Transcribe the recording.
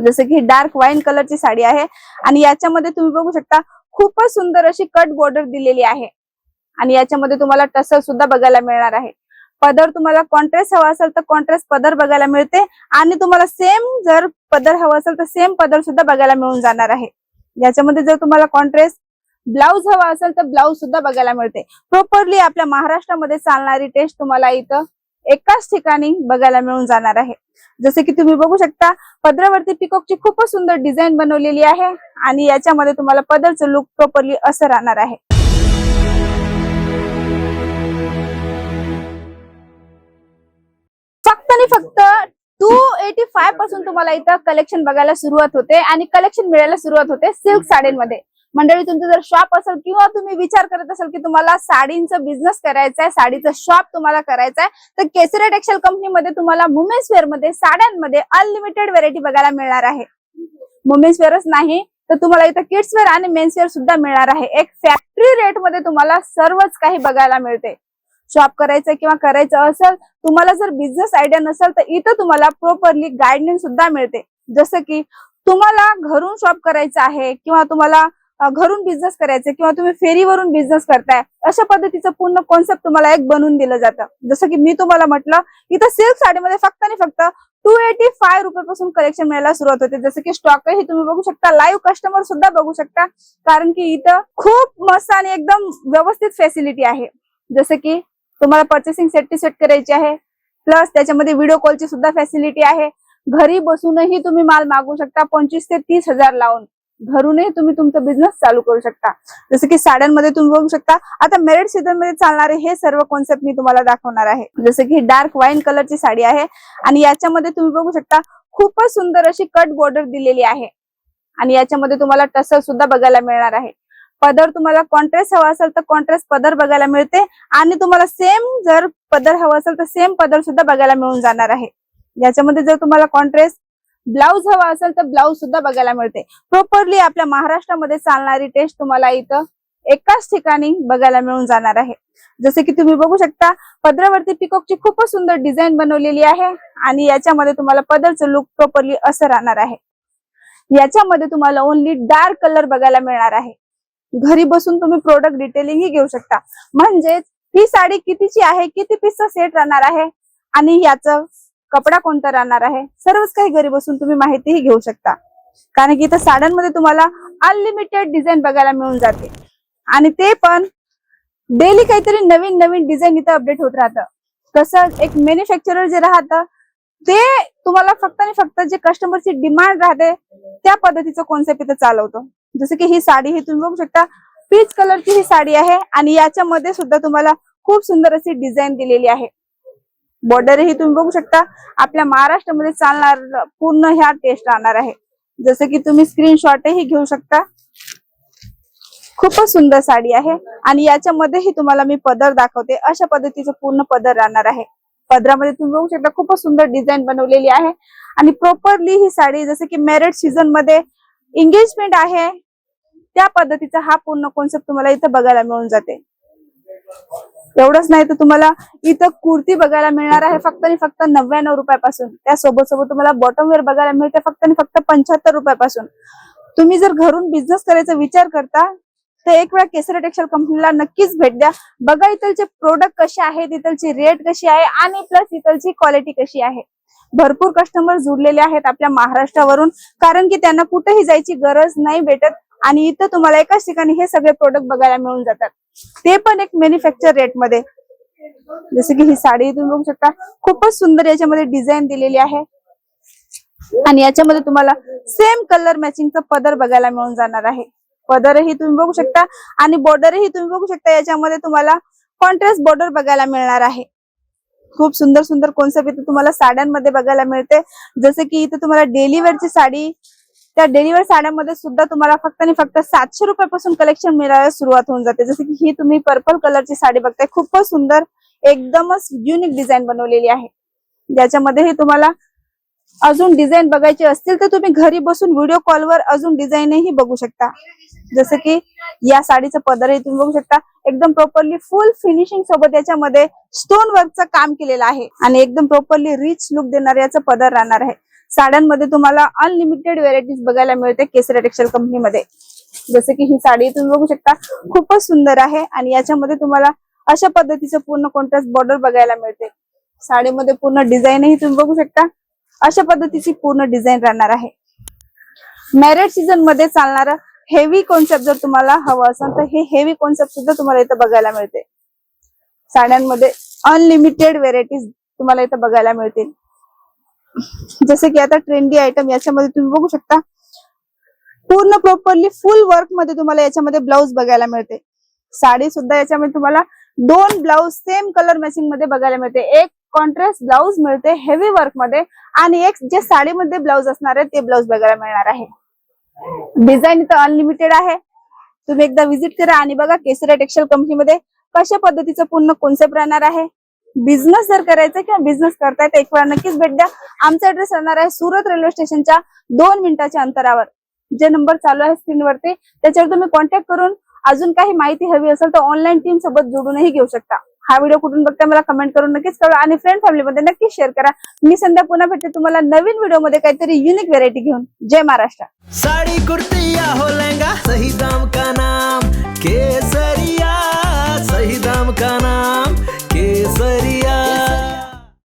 जसं की dark wine कलरची साडी आहे आणि याच्यामध्ये तुम्ही बघू शकता खूपच सुंदर अशी कट बॉर्डर दिलेली आहे आणि याच्यामध्ये तुम्हाला टसल सुद्धा बघायला मिळणार आहे। पदर तुम्हाला कॉन्ट्रास्ट हवा असेल तर कॉन्ट्रास्ट पदर बघायला मिळते आणि तुम्हाला सेम जर पदर हवा असेल तर सेम पदर सुद्धा बघायला मिळून जाणार आहे। याच्यामध्ये जर तुम्हाला कॉन्ट्रास्ट ब्लाउज हवा असेल तर ब्लाउज सुद्धा बघायला मिळते। प्रॉपरली आपल्या महाराष्ट्रामध्ये चालणारी टेस्ट तुम्हाला इथं एकाच ठिकाणी बघायला मिळून जाणार आहे। जसे की तुम्ही बघू शकता पदरावरती पिकॉकची खूपच सुंदर डिझाईन बनवलेली आहे आणि याच्यामध्ये तुम्हाला पदरचं लुक प्रॉपरली असं राहणार आहे। फक्त आणि फक्त 285 पासून तुम्हाला इथं कलेक्शन बघायला सुरुवात होते आणि कलेक्शन मिळायला सुरुवात होते सिल्क साड्यांमध्ये। मंडळी तुमचं जर शॉप असेल किंवा तुम्ही विचार करत असाल की तुम्हाला साडींचं बिझनेस करायचा आहे, साडीचं शॉप तुम्हाला करायचं आहे, तर केसरी टेक्सटाईल कंपनीमध्ये तुम्हाला वुमेन्स वेअर मध्ये साड्यांमध्ये अनलिमिटेड व्हेरायटी बघायला मिळणार आहे। वुमेन्स वेअरच नाही तर तुम्हाला इथं किड्स वेअर आणि मेन्स वेअर सुद्धा मिळणार आहे। एक फॅक्टरी रेट मध्ये तुम्हाला सर्वच काही बघायला मिळते। शॉप करायचं किंवा करायचं असेल, तुम्हाला जर बिझनेस आयडिया नसेल तर इथं तुम्हाला प्रॉपरली गाईडन्स सुद्धा मिळते। जसं की तुम्हाला घरून शॉप करायचं आहे किंवा तुम्हाला घरून बिझनेस करायचे किंवा तुम्ही फेरीवरून बिझनेस करताय, अशा पद्धतीचं पूर्ण कॉन्सेप्ट तुम्हाला एक बनवून दिलं जातं। जसं की मी तुम्हाला म्हटलं इथं सिल्क साडीमध्ये फक्त आणि फक्त 285 रुपयापासून कलेक्शन मिळायला सुरुवात होते। जसं की स्टॉकही तुम्ही बघू शकता, लाईव्ह कस्टमर सुद्धा बघू शकता, कारण की इथं खूप मस्त आणि एकदम व्यवस्थित फॅसिलिटी आहे। जसं की तुम्हाला पर्चेसिंग सेट टू सेट करायची आहे, प्लस त्याच्यामध्ये व्हिडिओ कॉलची सुद्धा फॅसिलिटी आहे। घरी बसूनही तुम्ही माल मागवू शकता, 25 ते 30 हजार लावून घरूनही तुम्ही तुमचा बिझनेस चालू करू शकता। जसं की साड्यांमध्ये तुम्ही बघू शकता, आता मेरिट सीझन मध्ये चालणारे हे सर्व कॉन्सेप्ट मी तुम्हाला दाखवणार आहे। जसं की डार्क वाईन कलरची साडी आहे आणि याच्यामध्ये तुम्ही बघू शकता खूपच सुंदर अशी कट बॉर्डर दिलेली आहे आणि याच्यामध्ये तुम्हाला टसल सुद्धा बघायला मिळणार आहे। पदर तुम्हाला कॉन्ट्रास्ट हवा असेल तर कॉन्ट्रास्ट पदर बघायला मिळते आणि तुम्हाला सेम जर पदर हवा असेल तर सेम पदर सुद्धा बघायला मिळून जाणार आहे। याच्यामध्ये जर तुम्हाला कॉन्ट्रास्ट ब्लाउज हवा असेल तर ब्लाउज सुद्धा बघायला मिळते। प्रॉपरली आपल्या महाराष्ट्रामध्ये चालणारी टेस्ट तुम्हाला इथं एकाच ठिकाणी बघायला मिळून जाणार आहे। जसे की तुम्ही बघू शकता पदरावरती पिकॉकची खूपच सुंदर डिझाईन बनवलेली आहे आणि याच्यामध्ये तुम्हाला पदरचं लुक प्रॉपरली असं राहणार आहे। याच्यामध्ये तुम्हाला ओनली डार्क कलर बघायला मिळणार आहे। घरी बसून तुम्ही प्रोडक्ट डिटेलिंग ही घेऊ शकता, म्हणजेच ही साडी कितीची आहे, किती पीसचा सेट राहणार आहे आणि याचं कपडा कोणता राहणार आहे, सर्वच काही घरी बसून तुम्ही माहितीही घेऊ शकता। कारण की इथं साड्यांमध्ये तुम्हाला अनलिमिटेड डिझाईन बघायला मिळून जाते आणि ते पण डेली काहीतरी नवीन नवीन डिझाईन इथं अपडेट होत राहतं। तसं एक मॅन्युफॅक्चरर जे राहतं ते तुम्हाला फक्त आणि फक्त जे कस्टमरची डिमांड राहते त्या पद्धतीचं कॉन्सेप्ट इथं चालवतो। जसं की ही साडी ही तुम्ही बघू शकता पीच कलरची ही साडी आहे आणि याच्यामध्ये सुद्धा तुम्हाला खूप सुंदर अशी डिझाईन दिलेली आहे। बॉर्डर ही तुम्ही बघू शकता आपल्या महाराष्ट्रामध्ये चालणार पूर्ण ह्या टेस्ट राहणार आहे। जसं की तुम्ही स्क्रीनशॉटही घेऊ शकता। खूपच सुंदर साडी आहे आणि याच्यामध्येही तुम्हाला मी पदर दाखवते, अशा पद्धतीचं पूर्ण पदर राहणार आहे। पदरामध्ये तुम्ही बघू शकता खूपच सुंदर डिझाईन बनवलेली आहे आणि प्रॉपरली ही साडी जसं की मॅरिड सीझन मध्ये एंगेजमेंट आहे त्या पद्धतीचा हा पूर्ण कॉन्सेप्ट तुम्हाला इथं बघायला मिळून जाते। एवढंच नाही तर तुम्हाला इथं कुर्ती बघायला मिळणार आहे फक्त आणि फक्त 99 रुपयापासून। त्यासोबत सोबत तुम्हाला बॉटम वेअर बघायला मिळते फक्त आणि फक्त 75 रुपयापासून। तुम्ही जर घरून बिझनेस करायचा विचार करता तर एक वेळा केसरी टेक्सटाईल कंपनीला नक्कीच भेट द्या। बघा इथलचे प्रोडक्ट कसे आहेत, इथलची रेट कशी आहे आणि प्लस इथलची क्वालिटी कशी आहे। भरपूर कस्टमर जुडलेले आहेत आपल्या महाराष्ट्रावरून, कारण की त्यांना कुठेही जायची गरज नाही भेटत आणि इथं तुम्हाला एकाच ठिकाणी हे सगळे प्रोडक्ट बघायला मिळून जातात, ते पण एक मॅन्युफॅक्चर रेट मध्ये। जसं की ही साडी तुम्ही बघू शकता खूपच सुंदर याच्यामध्ये डिझाईन दिलेली आहे आणि याच्यामध्ये तुम्हाला सेम कलर मॅचिंगचा पदर बघायला मिळून जाणार आहे। पदरही तुम्ही बघू शकता आणि बॉर्डरही तुम्ही बघू शकता, याच्यामध्ये तुम्हाला कॉन्ट्रास्ट बॉर्डर बघायला मिळणार आहे। खूप सुंदर सुंदर कॉन्सेप्ट इथे तुम्हाला साड्यांमध्ये बघायला मिळते। जसं की इथे तुम्हाला डेली वेअरची साडी, त्या डेली वेअर साड्यांमध्ये सुद्धा तुम्हाला फक्त आणि फक्त 700 रुपयापासून कलेक्शन मिळायला सुरुवात होऊन जाते। जसं की ही तुम्ही पर्पल कलरची साडी बघताय, खूपच सुंदर एकदमच युनिक डिझाईन बनवलेली आहे। ज्याच्यामध्येही तुम्हाला अजून डिझाईन बघायची असतील तर तुम्ही घरी बसून व्हिडिओ कॉलवर अजून डिझाईनही बघू शकता। जसं की या साडीचं पदरही तुम्ही बघू शकता एकदम प्रॉपरली फुल फिनिशिंग सोबत याच्यामध्ये स्टोन वर्कचं काम केलेलं आहे आणि एकदम प्रॉपरली रिच लुक देणार याचं पदर राहणार आहे। साड्यांमध्ये तुम्हाला अनलिमिटेड व्हेरायटीज बघायला मिळते केसरी टेक्सटाईल कंपनीमध्ये. जसं की ही साडी तुम्ही बघू शकता, खूपच सुंदर आहे आणि याच्यामध्ये तुम्हाला अशा पद्धतीचं पूर्ण कॉन्ट्रास्ट बॉर्डर बघायला मिळते. साडीमध्ये पूर्ण डिझाईनही तुम्ही बघू शकता, अशा पद्धतीची पूर्ण डिझाईन राहणार आहे. मॅरेज सीझन मध्ये चालणारं हेवी कॉन्सेप्ट जर तुम्हाला हवं असेल तर हे हेवी कॉन्सेप्ट सुद्धा तुम्हाला इथं बघायला मिळते. साड्यांमध्ये अनलिमिटेड व्हेरायटीज तुम्हाला इथं बघायला मिळतील. जसे की आता ट्रेंडी आयटम याच्यामध्ये तुम्ही बघू शकता, पूर्ण प्रॉपरली फुल वर्क मध्ये तुम्हाला याच्यामध्ये ब्लाउज बघायला मिळते. साडी सुद्धा याच्यामध्ये तुम्हाला 2 ब्लाउज सेम कलर मॅचिंग मध्ये बघायला मिळते. एक कॉन्ट्रास्ट ब्लाउज मिळते हेवी वर्क मध्ये आणि एक जे साडीमध्ये ब्लाउज असणार आहे ते ब्लाउज बघायला मिळणार आहे. डिझाईन इथं अनलिमिटेड आहे. तुम्ही एकदा व्हिजिट करा आणि बघा केसरी टेक्सटाईल कंपनीमध्ये कशा पद्धतीचं पूर्ण कॉन्सेप्ट राहणार आहे. बिझनेस जर करायचा किंवा बिझनेस करताय तर एक वेळा नक्कीच भेट द्या. आमचा ऍड्रेस राहणार आहे सुरत रेल्वे स्टेशनच्या 2 मिनिटाच्या अंतरावर. जे नंबर चालू आहे स्क्रीनवरती त्याच्यावर तुम्ही कॉन्टॅक्ट करून अजून काही माहिती हवी असेल तर ऑनलाईन टीम सोबत जोडूनही घेऊ शकता. हा व्हिडिओ कुठून बघता मला कमेंट करून नक्कीच कळवा आणि फ्रेंड फॅमिली मध्ये नक्कीच शेअर करा. मी संध्या पुन्हा भेटते तुम्हाला नवीन व्हिडिओ मध्ये काहीतरी युनिक व्हेरायटी घेऊन. जय महाराष्ट्र. साड़ी कुर्ती या हो लहंगा, सही दाम का नाम